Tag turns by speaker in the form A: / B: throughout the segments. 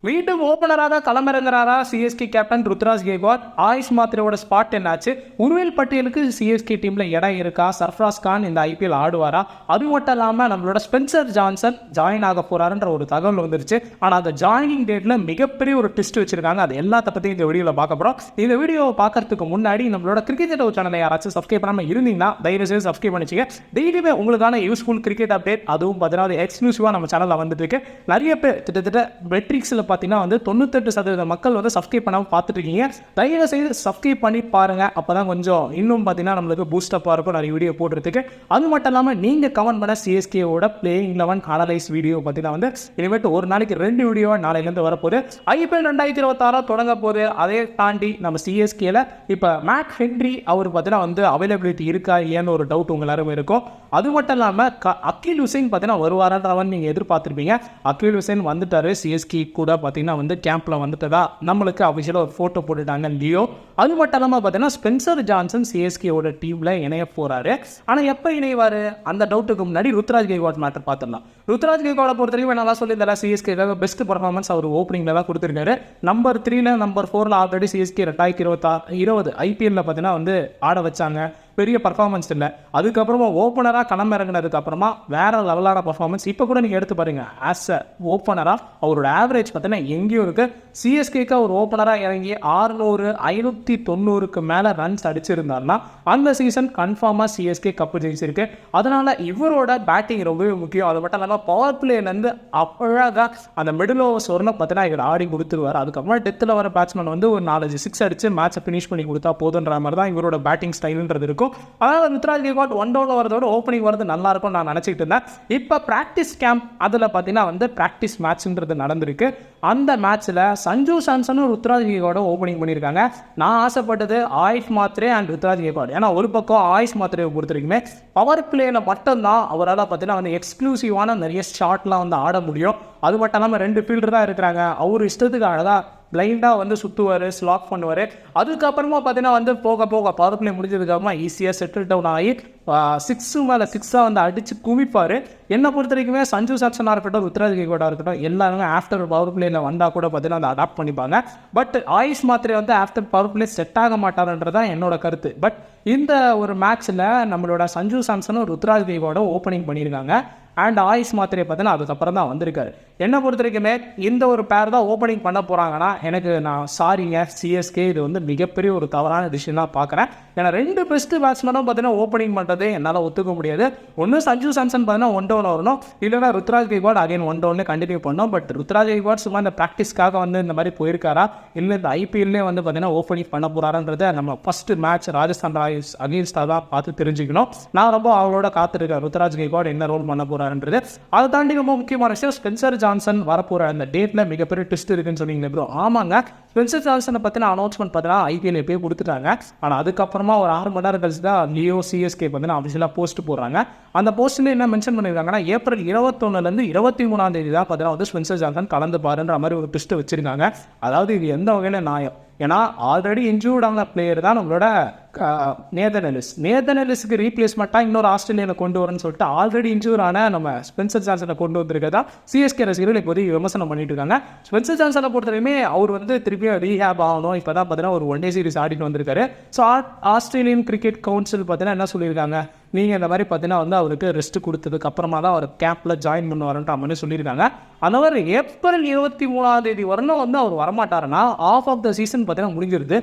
A: மீண்டும் ஓப்பனராக களமிறங்குறாரா சிஎஸ்கே கேப்டன் ருத்ராஜ் கெய்க்வாட்? ஆயுஷ் மாத்ரேவோட ஸ்பாட் என்னாச்சு? உருவேல் பட்டேலுக்கு சிஎஸ்கே டீமில் இடம் இருக்கா? சர்ஃப்ராஸ் கான் இந்த ஐபிஎல் ஆடுவாரா? அது மட்டும் இல்லாமல் நம்மளோட ஸ்பென்சர் ஜான்சன் ஜாயின் ஆக போகிறாருன்ற ஒரு தகவல் வந்துருச்சு. ஆனால் அந்த ஜாயினிங் டேட்டில் மிகப்பெரிய ஒரு ட்விஸ்ட் வச்சிருக்காங்க. அது எல்லாத்த பற்றியும் இந்த வீடியோவில் பார்க்க போகிறோம். இந்த வீடியோவை பார்க்கறதுக்கு முன்னாடி நம்மளோட கிரிக்கெட் சேனலை யாராச்சும் சப்ஸ்கிரைப் பண்ணாமல் இருந்தீங்கன்னா தயவு செய்து சப்ஸ்கிரைப் பண்ணிச்சுங்க. டெய்லியுமே உங்களுக்கான யூஸ்ஃபுல் கிரிக்கெட் அப்டேட், அதுவும் 16 எக்ஸ்க்ளூசிவாக நம்ம சேனலில் வந்துட்டு இருக்கு. நிறைய பேர் கிட்டத்தட்ட மெட்ரிக்ஸில் பார்த்தீங்கன்னா வந்து 98% மக்கள் வந்து சப்ஸ்கிரைப் பண்ணாமல் பார்த்துட்டு இருக்கீங்க. தயவு செய்து சப்ஸ்கிரைப் பண்ணி பாருங்கள். அப்போ தான் கொஞ்சம் இன்னும் பார்த்தீங்கன்னா நம்மளுக்கு பூஸ்டப்பாக இருக்கும் நிறைய வீடியோ போடுறதுக்கு. அது மட்டும் இல்லாமல் நீங்கள் கமெண்ட் பண்ண சிஎஸ்கேவோட பிளேயிங் 11 அனலைஸ் வீடியோ பார்த்தீங்கன்னா வந்து இனிமேட்டு ஒரு நாளைக்கு 2 வீடியோ நாளையிலேருந்து வரப்போகுது. ஐபிஎல் 2026 தொடங்க போகுது. அதை தாண்டி நம்ம சிஎஸ்கேல இப்போ மேக் ஹென்ரி அவர் பார்த்தீங்கன்னா வந்து அவைலபிலிட்டி இருக்கா இல்லையான்னு ஒரு டவுட் உங்கள் எல்லாருமே இருக்கும். அது மட்டும் இல்லாமல் அகில் ஹுசைன் பார்த்தீங்கன்னா வருவாரான்றவன் நீங்கள் எதிர்பார்த்துருப்பீங்க. அகில் ஹுசைன் வந்துட்டாரு சிஎஸ்கே கூட பார்த்தீங்கன்னா வந்து கேம்பில் வந்துட்டதா நம்மளுக்கு அஃபிஷியலாக ஒரு ஃபோட்டோ போட்டுட்டாங்க லியோ. அது மட்டும் இல்லாமல் பார்த்தீங்கன்னா ஸ்பென்சர் ஜான்சன் சிஎஸ்கேவோட டீமில் இணைய போகிறாரு. ஆனால் எப்போ இணைவார் அந்த டவுட்டுக்கு முன்னாடி ருத்ராஜ் கெய்க்வாட் மேட்டர் பார்த்துடலாம். ருத்ராஜ் கெய்க்வாடை பொறுத்த வரைக்கும் நல்லா சொல்லியிருந்தாரு. சிஎஸ்கேக்காக பெஸ்ட் பர்ஃபார்மன்ஸ் அவர் ஓப்பனிங்கில் தான் கொடுத்துருக்காரு. நம்பர் 3 நம்பர் 4 ஆல்ரெடி சிஎஸ்கே 2020 ஐபிஎல்ல பார்த்தீங்கன்னா வந்து ஆட வச்சாங்க. பெரிய பர்ஃபார்மன்ஸ் இல்லை. அதுக்கப்புறமா ஓப்பனராக களமிறங்கினதுக்கு அப்புறமா வேற லெவலான பர்ஃபார்மன்ஸ். இப்போ கூட நீங்கள் எடுத்து பாருங்க. ஆஸ் அ ஓப்பனராக அவரோட ஆவரேஜ் பார்த்தீங்கன்னா எங்கேயும் இருக்குது. சிஎஸ்கேக்கு ஒரு ஓப்பனராக இறங்கி 600 590க்கு மேலே ரன்ஸ் அடிச்சிருந்தாருன்னா அந்த சீசன் கன்ஃபார்மாக சிஎஸ்கே கப்பு ஜெயிச்சிருக்கு. அதனால் இவரோட பேட்டிங் ரொம்பவே முக்கியம். அது மட்டும் இல்லாமல் பவர் பிளேலேருந்து அழகாக அந்த மிடில் ஓவர்ஸ் வரணும் பார்த்தீங்கன்னா இவர் ஆடி கொடுத்துருவார். அதுக்கப்புறம் டெத்தில் வர பேட்ஸ்மேன் வந்து ஒரு 4 6 அடித்து மேட்சை ஃபினிஷ் பண்ணி கொடுத்தா போதுன்ற மாதிரி தான் இவரோட பேட்டிங் ஸ்டைலுன்றது இருக்கும். அதனால் ருத்ராஜ் கெய்க்வாட் 1 டவுனில் வரதோட ஓப்பனிங் வரது நல்லா இருக்கும் நான் நினச்சிட்டு இருந்தேன். இப்போ ப்ராக்டிஸ் கேம்ப் அதில் பார்த்தீங்கன்னா வந்து ப்ராக்டிஸ் மேட்ச்ன்றது நடந்திருக்கு. அந்த மேட்ச்சில் சஞ்சு சாம்சனும் ருத்ராஜ் கெய்க்வாட ஓப்பனிங் பண்ணியிருக்காங்க. நான் ஆசைப்பட்டது ஆயுஷ் மாத்ரே அண்ட் ருத்ராஜ் கெய்க்வாட். ஏன்னா ஒரு பக்கம் ஆயுஷ் மாத்ரேவை பொறுத்த வரைக்குமே பவர் பிளேயில் மட்டும்தான் அவரால் பார்த்தீங்கன்னா வந்து எக்ஸ்க்ளூசிவான நிறைய ஷாட்லாம் வந்து ஆட முடியும். அது மட்டும் இல்லாமல் 2 ஃபீல்டர் தான் இருக்கிறாங்க. அவர் இஷ்டத்துக்கு அழகாக பிளைண்டாக வந்து சுற்றுவார், ஸ்லாக் பண்ணுவார். அதுக்கப்புறமா பார்த்தீங்கன்னா வந்து போக போக பவர் பிளே முடிஞ்சதுக்கப்புறமா ஈஸியாக செட்டில் டவுன் ஆகி 6 மேலே 6 வந்து அடித்து குவிப்பார். என்னை பொறுத்த வரைக்குமே சஞ்சு சாம்சனாக இருக்கட்டும், ருத்ராஜ் கெய்க்வாடாக இருக்கட்டும், எல்லாருமே ஆஃப்டர் பவர் பிளேயில் வந்தால் கூட பார்த்தீங்கன்னா அதை அடாப்ட் பண்ணிப்பாங்க. பட் ஆயுஷ் மாத்ரே வந்து ஆஃப்டர் பவர் பிளே செட் ஆக மாட்டார்ன்றதான் என்னோட கருத்து. பட் இந்த ஒரு மேட்ச்சில் நம்மளோட சஞ்சு சாம்சனும் ருத்ராஜ் கெய்க்வாடும் ஓப்பனிங் பண்ணியிருக்காங்க. அண்ட் ஆயுஷ் மாத்ரே பார்த்தீங்கன்னா அதுக்கப்புறம் தான் வந்திருக்காரு. என்னை பொறுத்த வரைக்குமே இந்த ஒரு பேர் தான் ஓப்பனிங் பண்ண போகிறாங்கன்னா நான் சாரிங்க சிஎஸ்கே, இது வந்து மிகப்பெரிய ஒரு தவறான டிசிஷன் தான் பார்க்குறேன். ஏன்னா 2 பெஸ்ட்டு பேட்ஸ்மேனும் பார்த்தீங்கன்னா ஓப்பனிங் பண்ணுறது என்னால் ஒத்துக்க முடியாது. ஒன்று சஞ்சு சாம்சன் பார்த்தீங்கன்னா 1 டவுன் வரணும், இல்லைனா ருத்ராஜ் கெய்க்வாட் அகைன் 1 டவுன்லேயே கண்டினியூ பண்ணோம். பட் ருத்ராஜ் கெய்க்வாட் சும்மா இந்த ப்ராக்டிஸ்க்காக வந்து இந்த மாதிரி போயிருக்காரா இல்லை இந்த ஐபிஎல்லே வந்து பார்த்தீங்கன்னா ஓப்பனிங் பண்ண போகிறாருன்றதை நம்ம ஃபஸ்ட்டு மேட்ச் ராஜஸ்தான் ராயல்ஸ் அகேன்ஸ்டாக தான் பார்த்து தெரிஞ்சுக்கணும். நான் ரொம்ப அவளோட காத்திருக்கேன் ருத்ராஜ் கெய்க்வாட் என்ன ரோல் பண்ண போகிறாருன்றது. அதை தாண்டி ரொம்ப முக்கியமான விஷயம் ஸ்பென்சர் ஜான்சன் வரப்போகிற அந்த டேட்டில் மிகப்பெரிய ட்விஸ்ட் இருக்குன்னு சொன்னீங்களே ப்ரோ. ஆமாங்க, ஸ்பென்சர் ஜான்சனை பற்றின அனௌன்ஸ்மெண்ட் பார்த்தீங்கன்னா ஐபிஎல் எப்போயே கொடுத்துட்டாங்க. ஆனால் அதுக்கப்புறமா ஒரு 6 மணி நேரம் கழிச்சு தான் லியோ சிஎஸ்கே பார்த்தீங்கன்னா அஃபிஷியலாக போஸ்ட் போடுறாங்க. அந்த போஸ்ட்டில் என்ன மென்ஷன் பண்ணியிருக்காங்கன்னா ஏப்ரல் 21 23 தேதி தான் பார்த்தீங்கன்னா வந்து ஸ்பென்சர் ஜான்சன் கலந்து பாருன்ற மாதிரி ஒரு ட்விஸ்ட் வச்சிருக்காங்க. அதாவது இது எந்த வகையில் நியாயம்? ஏன்னா ஆல்ரெடி இன்ஜூர்டான பிளேயர் தான் நம்மளோட நேதன் எல்லிஸுக்கு ரீப்ளேஸ்மெண்ட்டாக இன்னொரு ஆஸ்திரேலியாவில் கொண்டு வரேன்னு சொல்லிட்டு ஆல்ரெடி இன்ஜூரான நம்ம ஸ்பென்சர் ஜான்சனை கொண்டு வந்திருக்கதா சிஎஸ்கே ரசிகர்கள் இப்போதைக்கு விமர்சனம் பண்ணிட்டு இருக்காங்க. ஸ்பென்சர் ஜான்சனை பொறுத்தவரையுமே அவர் வந்து திருப்பியும் ரீஹேப் ஆகணும். இப்போ தான் பார்த்தீங்கன்னா ஒரு 1 டே சீரிஸ் ஆடிட்டு வந்திருக்காரு. ஸோ ஆஸ்திரேலியன் கிரிக்கெட் கவுன்சில் பார்த்தீங்கன்னா என்ன சொல்லியிருக்காங்க, நீங்கள் இந்த மாதிரி பார்த்தீங்கன்னா வந்து அவருக்கு ரெஸ்ட் கொடுத்ததுக்கு அப்புறமா தான் அவர் கேம்பில் ஜாயின் பண்ணுவாருன்ற மாதிரி சொல்லியிருக்காங்க. அந்த மாதிரி ஏப்ரல் 23 தேதி வரணும் வந்து அவர் வரமாட்டாருன்னா ஆஃப் ஆஃப் த சீசன் பார்த்தீங்கன்னா முடிஞ்சிருது.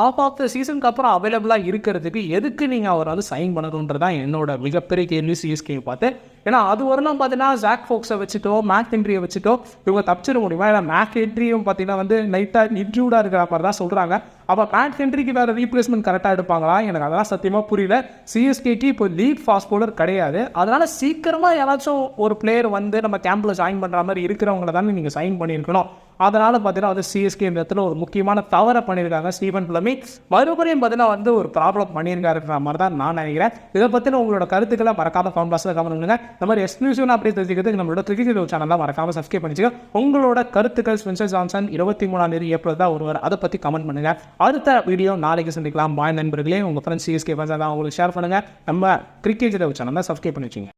A: ஆஃப் ஆஃப் த சீசனுக்கு அப்புறம் அவைலபிளாக இருக்கிறதுக்கு எதுக்கு நீங்கள் அவர் வந்து சைன் பண்ணணுன்றதான் என்னோட மிகப்பெரிய கேள்வி சிஎஸ்கே பார்த்து. ஏன்னா அது வரணும் பார்த்தீங்கன்னா ஜாக் ஃபோக்ஸை வச்சுட்டோ மேக் ஹென்ரியை வச்சுட்டோ இவங்க தப்பிச்சிட முடியுமா? ஏன்னா மேக் ஹென்ரியும் பார்த்தீங்கன்னா வந்து லைட்டாக இன்ஜூர்டாக இருக்கிற மாதிரி தான் சொல்கிறாங்க. அப்போ மேக் ஹென்ரிக்கு வேறு ரீப்ளேஸ்மெண்ட் கரெக்டாக எடுப்பாங்களா? எனக்கு அதெல்லாம் சத்தியமாக புரியல. சிஎஸ்கேக்கு இப்போ லீட் ஃபாஸ்ட் பவுலர் கிடையாது. அதனால் சீக்கிரமாக யாராச்சும் ஒரு பிளேயர் வந்து நம்ம கேம்பில் ஜாயின் பண்ணுற மாதிரி இருக்கிறவங்கள தானே நீங்கள் சைன் பண்ணியிருக்கணும். அதனால் பார்த்தீங்கன்னா வந்து சிஎஸ்கே இந்த இடத்துல ஒரு முக்கியமான தவறை பண்ணியிருக்காங்க. ஸ்டீவன் பிளமி மறுபடியும் பார்த்தீங்கன்னா வந்து ஒரு ப்ராப்ளம் பண்ணியிருக்காருன்ற மாதிரி தான் நான் நினைக்கிறேன். இதை பற்றின உங்களோட கருத்துக்களை மறக்காம கமெண்ட் பாக்ஸில் கமெண்ட் பண்ணுங்க. இந்த மாதிரி எக்ஸ்க்ளூசிவாக அப்படி தெரிஞ்சுக்கிறதுக்கு நம்மளோட கிரிக்கெட் சேனல் தான் மறக்காம சப்ஸ்கிரைப் பண்ணிச்சுங்க. உங்களோட கருத்துக்கள் ஸ்பென்சர் ஜான்சன் 23 ஏப்ரல் தான் ஒருவர், அதை பற்றி கமெண்ட் பண்ணுங்க. அடுத்த வீடியோ நாளைக்கு சந்திக்கலாம். பாய் நண்பர்களே, உங்கள் ஃப்ரெண்ட்ஸ் சிஎஸ்கே ஃபேன்ஸ் தான் உங்களுக்கு ஷேர் பண்ணுங்க. நம்ம கிரிக்கெட் சேனல் தான் சப்ஸ்கிரைப் பண்ணி வச்சுங்க.